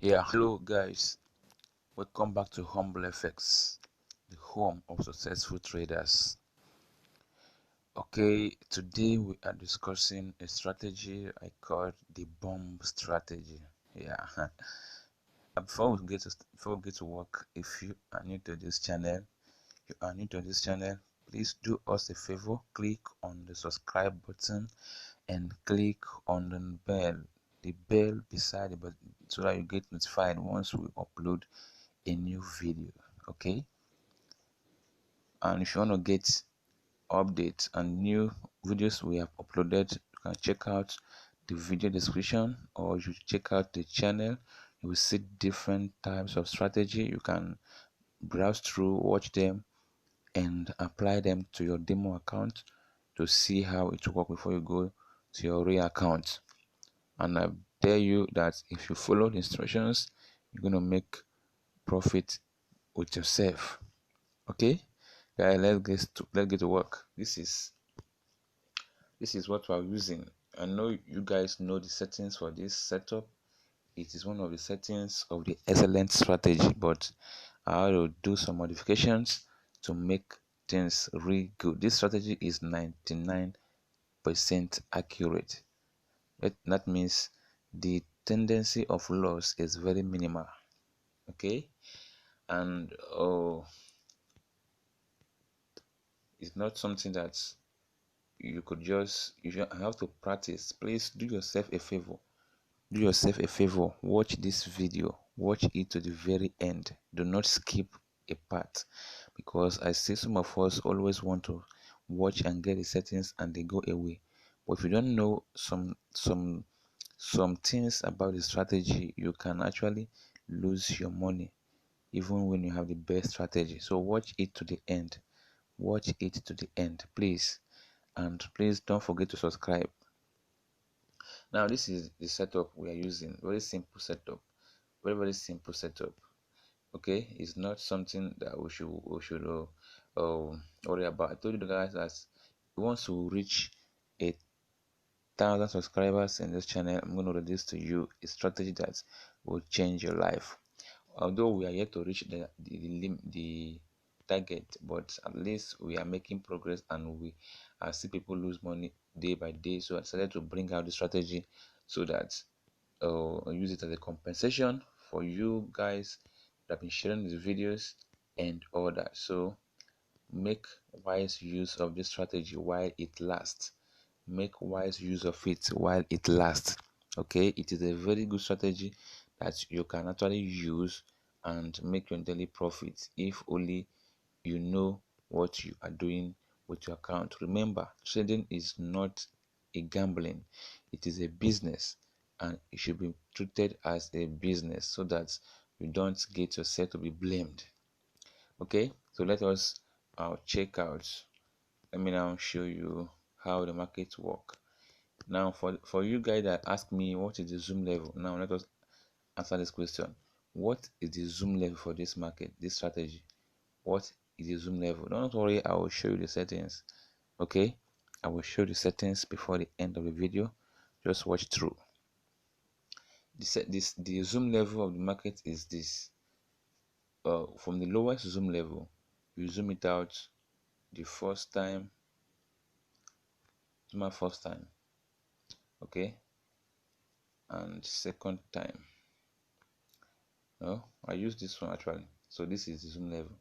Yeah, hello guys, welcome back to HumbleFx, the home of successful traders. Okay, today we are discussing a strategy I call the bomb strategy. Yeah, before we get to work, if you are new to this channel, please do us a favor, click on the subscribe button and click on the bell beside the button, so that you get notified once we upload a new video. Okay, and if you want to get updates and new videos we have uploaded, you can check out the video description, or you check out the channel. You will see different types of strategy. You can browse through, watch them, and apply them to your demo account to see how it will work before you go to your real account. And I tell you that if you follow the instructions, you're going to make profit with yourself. Okay, guys, let's get to work. This is what we're using. I know you guys know the settings for this setup. It is one of the settings of the excellent strategy, but I will do some modifications to make things really good. This strategy is 99% accurate. That means the tendency of loss is very minimal. Okay, and it's not something that you have to practice. Please do yourself a favor. Watch this video, watch it to the very end. Do not skip a part, because I see some of us always want to watch and get the settings and they go away. But if you don't know some things about the strategy, you can actually lose your money even when you have the best strategy. So watch it to the end. Watch it to the end, please. And please don't forget to subscribe. Now this is the setup we are using. Very simple setup. Very simple setup. Okay, it's not something that we should worry about. I told you guys that once we reach 1,000 subscribers in this channel, I'm going to release to you a strategy that will change your life. Although we are yet to reach the target, but at least we are making progress, and we see people lose money day by day. So I decided to bring out the strategy so that I'll use it as a compensation for you guys that have been sharing these videos and all that. So make wise use of this strategy while it lasts. Make wise use of it while it lasts. Okay, it is a very good strategy that you can actually use and make your daily profit if only you know what you are doing with your account. Remember, trading is not a gambling, it is a business, and it should be treated as a business so that you don't get yourself to be blamed. Okay, so let us check out. Let me now show you how the markets work. Now for you guys that ask me what is the zoom level, now let us answer this question. What is the zoom level for this market, this strategy? What is the zoom level? Don't worry, I will show you the settings. Okay, I will show you the settings before the end of the video. Just watch through. The zoom level of the market is this. From the lowest zoom level, you zoom it out the first time, okay, and second time. No, I use this one actually. So this is the zoom level.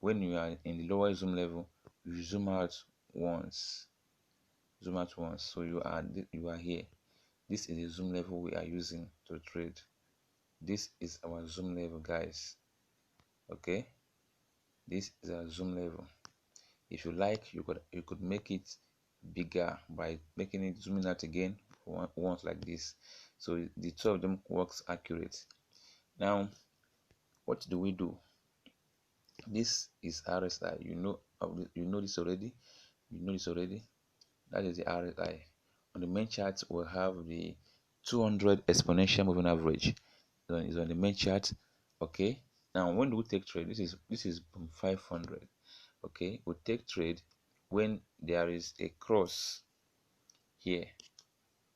When you are in the lower zoom level, you zoom out once. So you are here. This is the zoom level we are using to trade. This is our zoom level, guys. Okay, this is our zoom level. If you like, you could make it bigger by making it zooming out again once like this. So the two of them works accurate. Now, what do we do? This is RSI. You know this already. That is the RSI. On the main chart, we'll have the 200 exponential moving average. Is on the main chart. Okay. Now, when do we take trade? This is 500. Okay, we take trade when there is a cross here.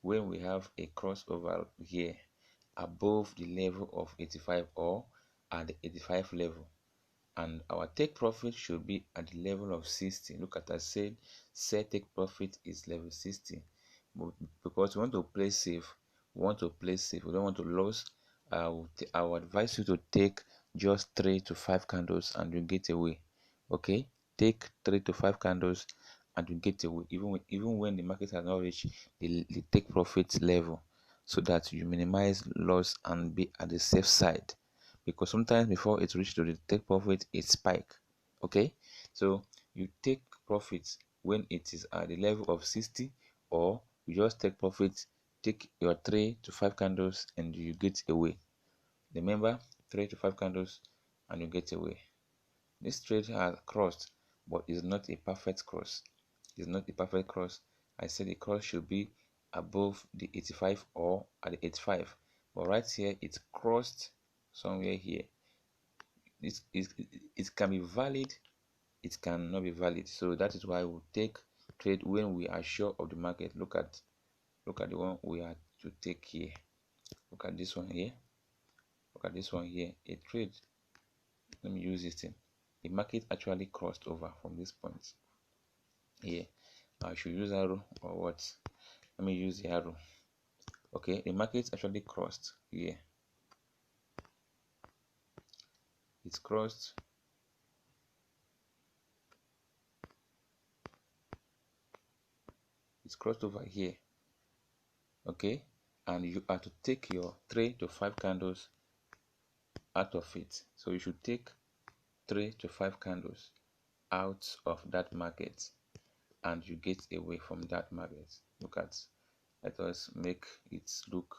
When we have a crossover here, above the level of 85 or at the 85 level, and our take profit should be at the level of 60. Look at, I said set take profit is level 60, because we want to play safe. We want to play safe. We don't want to lose. I would advise you to take just 3 to 5 candles and you get away. Okay, take 3 to 5 candles and you get away, even when the market has not reached the take profit level, so that you minimize loss and be at the safe side, because sometimes before it reaches to the take profit it spike. Okay, so you take profit when it is at the level of 60, or you just take profit, take your 3 to 5 candles and you get away. Remember, 3 to 5 candles and you get away. This trade has crossed, but is not a perfect cross. It's not a perfect cross. I said the cross should be above the 85 or at the 85, but right here it's crossed somewhere here. It can be valid, it cannot be valid. So that is why we take trade when we are sure of the market. Look at the one we are to take here. Look at this one here. Look at this one here. A trade. Let me use this thing. The market actually crossed over from this point here. I should use arrow or what? Let me use the arrow. Okay, the market actually crossed here. It's crossed. It's crossed over here. Okay, and you are to take your 3 to 5 candles out of it. So you should take 3 to 5 candles out of that market and you get away from that market. Look at, let us make it look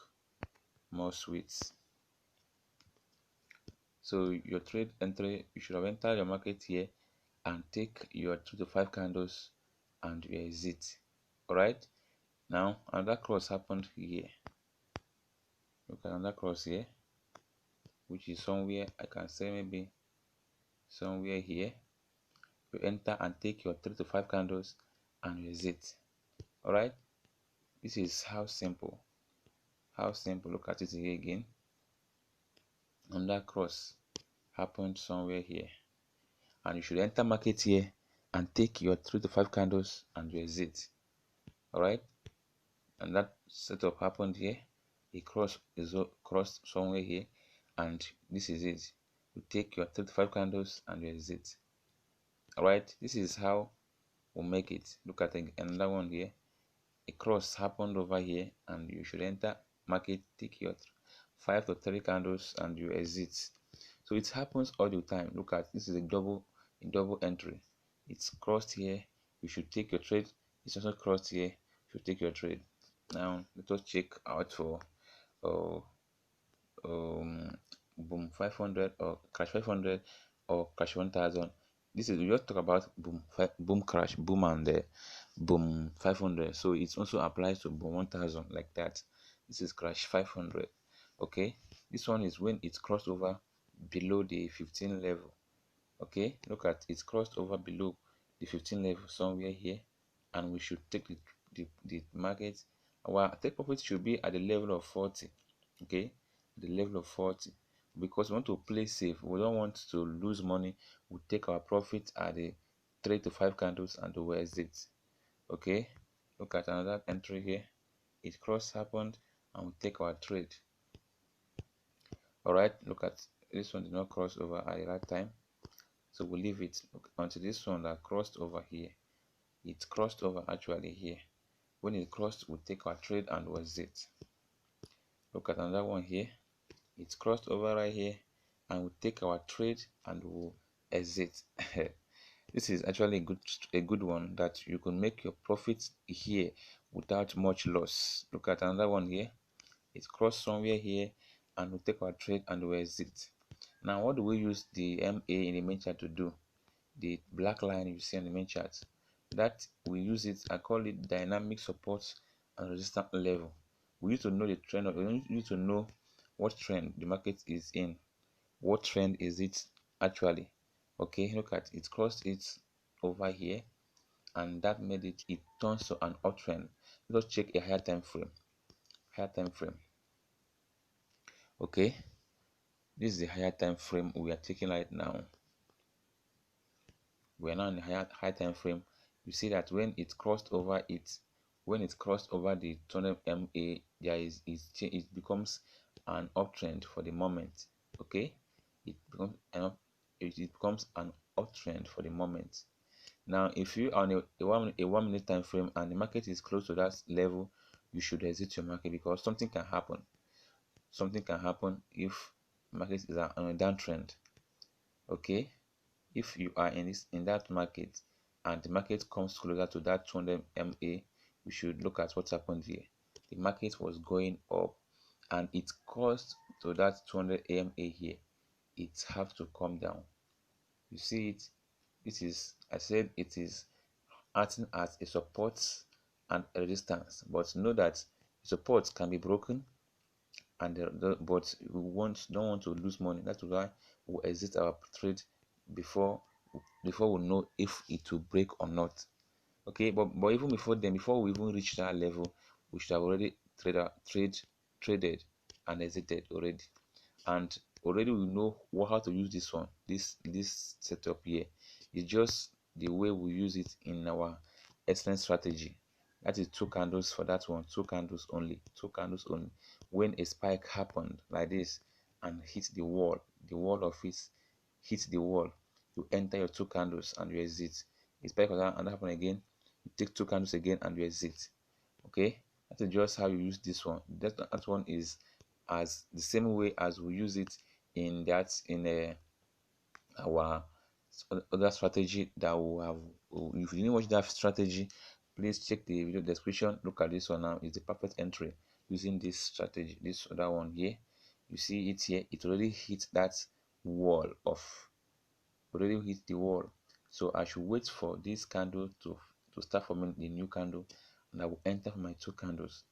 more sweet. So your trade entry, you should have entered your market here and take your 2 to 5 candles and you exit. Alright, now another cross happened here. Look at another cross here, which is somewhere, I can say maybe somewhere here. You enter and take your 3 to 5 candles and you exit. Alright, this is how simple. Look at it here again. Another cross happened somewhere here, and you should enter market here and take your 3 to 5 candles and you exit. Alright, and that setup happened here. A cross is crossed somewhere here, and this is it. You take your 3 to 5 candles and you exit. Alright, this is how we make it. Look at another one here. A cross happened over here and you should enter market, take your 5 to 3 candles and you exit. So it happens all the time. Look at, this is a double entry. It's crossed here, you should take your trade. It's also crossed here, you should take your trade. Now let us check out for boom 500 or crash 500 or crash 1000. This is, we just talk about boom crash, boom, and boom 500. So it also applies to boom 1000 like that. This is crash 500. Okay, this one is when it's crossed over below the 15 level. Okay, look at, it's crossed over below the 15 level somewhere here, and we should take the market. Our take profit should be at the level of 40. Okay, the level of 40, because we want to play safe. We don't want to lose money. We take our profit at the 3 to 5 candles and we exit. Okay, look at another entry here. It cross happened and we take our trade. All right, look at this one, did not cross over at the right time, so we leave it until this one that crossed over here. It crossed over actually here. When it crossed, we take our trade and we exit. Look at another one here. It's crossed over right here and we take our trade and we'll exit. This is actually a good one that you can make your profit here without much loss. Look at another one here. It's crossed somewhere here and we take our trade and we exit. Now what do we use the MA in the main chart to do? The black line you see on the main chart, that we use it, I call it dynamic support and resistance level. We need to know the trend, or we need to know what trend the market is in. What trend is it actually? Okay, look at it, crossed it over here and that made it turns to an uptrend. Let's check a higher time frame. Okay, this is the higher time frame we are taking right now. We are now in the high time frame. You see that when it crossed over the 200 MA, it becomes an uptrend for the moment. Okay, it becomes it becomes an uptrend for the moment. Now, if you are on a 1 minute time frame and the market is close to that level, you should exit your market, because something can happen. Something can happen if market is on a downtrend. Okay, if you are in that market and the market comes closer to that 200 MA, you should look at what happened here. The market was going up and it caused to that 200 MA here. It have to come down. You see it. I said it is acting as a support and a resistance, but know that support can be broken, and but we don't want to lose money. That's why we exit our trade before we know if it will break or not. Okay, but even before then, before we even reach that level, we should have already traded and exited already. And already we know how to use this one. This setup here is just the way we use it in our excellent strategy. That is two candles for that one, two candles only. When a spike happened like this and hit the wall of it hit the wall, you enter your two candles and you exit. A spike and happen again, you take two candles again and you exit. Okay, that is just how you use this one. That one is as the same way as we use it in our other strategy that we have. If you didn't watch that strategy, please check the video description. Look at this one now. It's the perfect entry using this strategy. This other one here, you see it here, it already hit that wall of already hit the wall. So I should wait for this candle to start forming the new candle, and I will enter for my two candles.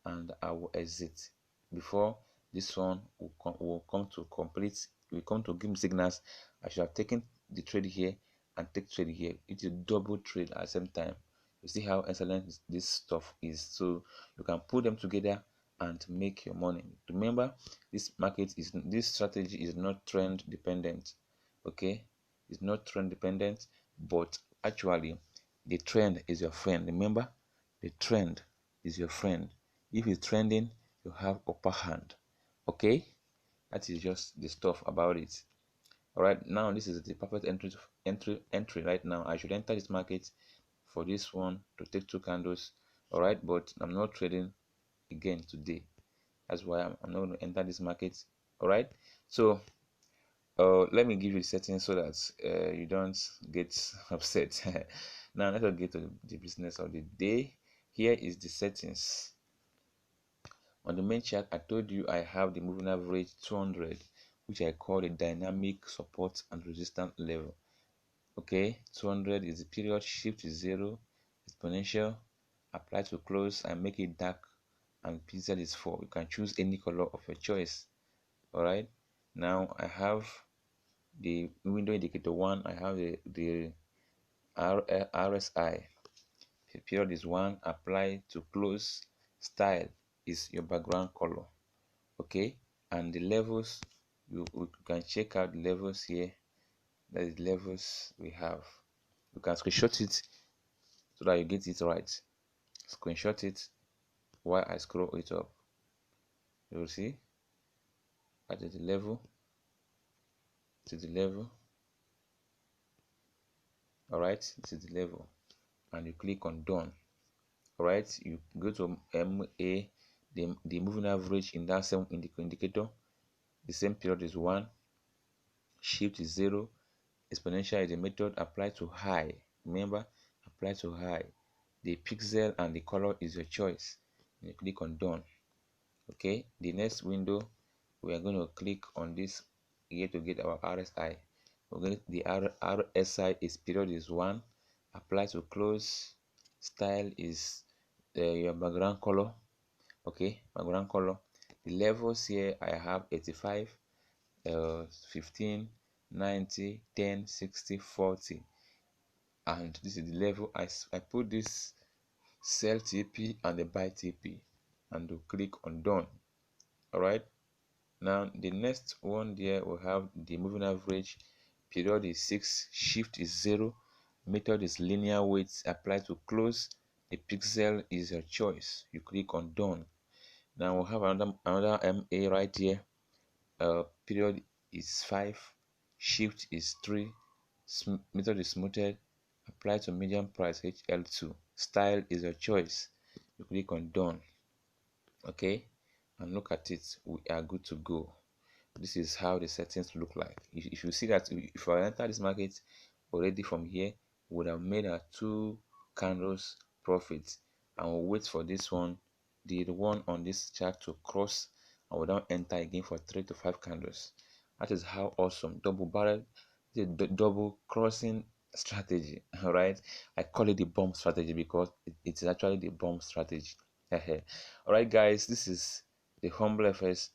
And I will exit before this one will come to complete. Will come to give me signals. I should have taken the trade here and take trade here. It's a double trade at the same time. You see how excellent this stuff is. So you can put them together and make your money. Remember, this strategy is not trend dependent. Okay, it's not trend dependent, but actually the trend is your friend. Remember, the trend is your friend. If it's trending, you have upper hand. Okay, that is just the stuff about it. All right, now this is the perfect entry right now. I should enter this market for this one to take two candles. All right, but I'm not trading again today. That's why I'm not going to enter this market. All right, so let me give you the settings so that you don't get upset. Now let's get to the business of the day. Here is the settings. On the main chart, I told you I have the moving average 200, which I call the dynamic support and resistance level. Okay, 200 is the period, shift is 0, exponential, apply to close and make it dark, and pixel is 4. You can choose any color of your choice. All right, now I have the window indicator 1. I have the RSI. The period is 1. Apply to close. Style is your background color. Okay, and the levels, you can check out the levels here. That is the levels we have. You can screenshot it so that you get it right. Screenshot it while I scroll it up. You will see that is the level. To the level. All right, this is the level, and you click on done. All right, you go to MA, the moving average in that same indicator. The same period is 1, shift is 0, exponential is the method. Apply to high. Remember, apply to high. The pixel and the color is your choice. You click on done. Okay, the next window we are going to click on this here to get our RSI. We're going to, the RSI is period is 1, apply to close, style is your background color. Okay, background color. The levels here I have 85, 15, 90, 10, 60, 40, and this is the level. I put this sell TP and the buy TP, and to click on done. All right. Now the next one there we have the moving average. Period is 6, shift is 0, method is linear weights apply to close. The pixel is your choice. You click on done. Now we have another MA right here. Period is 5, shift is 3, method is smoothed, apply to medium price HL2. Style is your choice. You click on done. Okay, and look at it. We are good to go. This is how the settings look like. If you see that if I enter this market already from here, we would have made our 2 candles profit, and we'll wait for this one, the one on this chart, to cross, and we don't enter again for 3 to 5 candles. That is how awesome double barrel, the double crossing strategy. All right, I call it the bomb strategy because it is actually the bomb strategy. All right, guys, this is the HumbleFx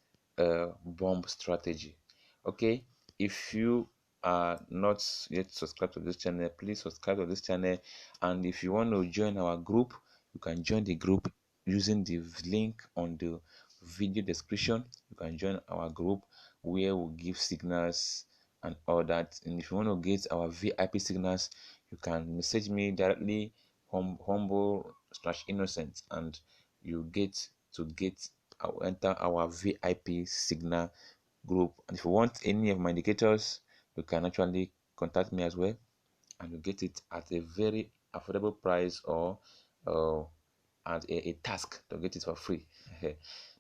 bomb strategy. Okay, if you are not yet subscribed to this channel, please subscribe to this channel, and if you want to join our group, you can join the group using the link on the video description. You can join our group where we give signals and all that. And if you want to get our VIP signals, you can message me directly, humble/innocent, and you get to enter our VIP signal group. And if you want any of my indicators, you can actually contact me as well, and you get it at a very affordable price, or at a task to get it for free.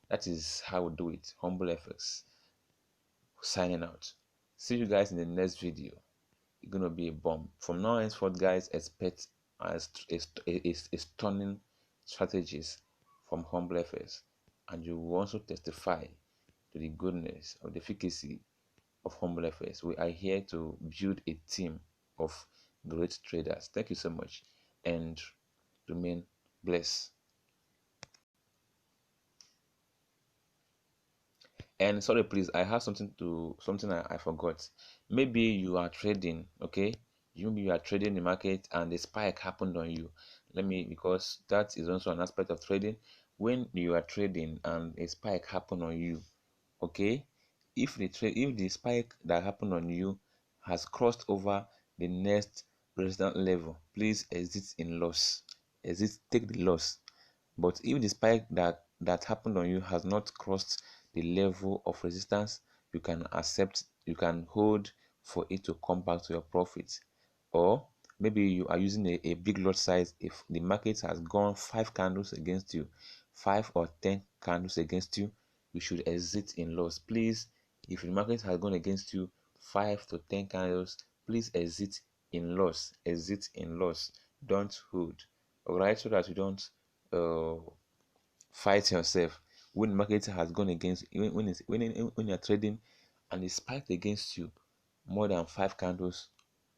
That is how we do it. HumbleFx signing out. See you guys in the next video. It's gonna be a bomb. From now henceforth, guys, expect a stunning strategies from HumbleFx, and you will also testify to the goodness or the efficacy of HumbleFx. We are here to build a team of great traders. Thank you so much, and remain blessed. And sorry, please, I have something I forgot. Maybe you are trading, okay? Maybe you are trading the market and the spike happened on you. Because that is also an aspect of trading. When you are trading and a spike happened on you, okay? If the spike that happened on you has crossed over the next resistance level, please exit in loss. Take the loss. But if the spike that happened on you has not crossed the level of resistance, you can hold for it to come back to your profit. Or maybe you are using a big lot size. If the market has gone 5 candles against you, 5 or 10 candles against you, you should exit in loss. Please, if the market has gone against you 5 to 10 candles, please exit in loss. Don't hold. All right, so that you don't fight yourself. When the market has gone against, when you're trading and it spiked against you more than 5 candles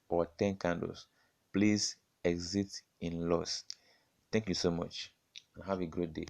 or 10 candles, please exit in loss. Thank you so much and have a great day.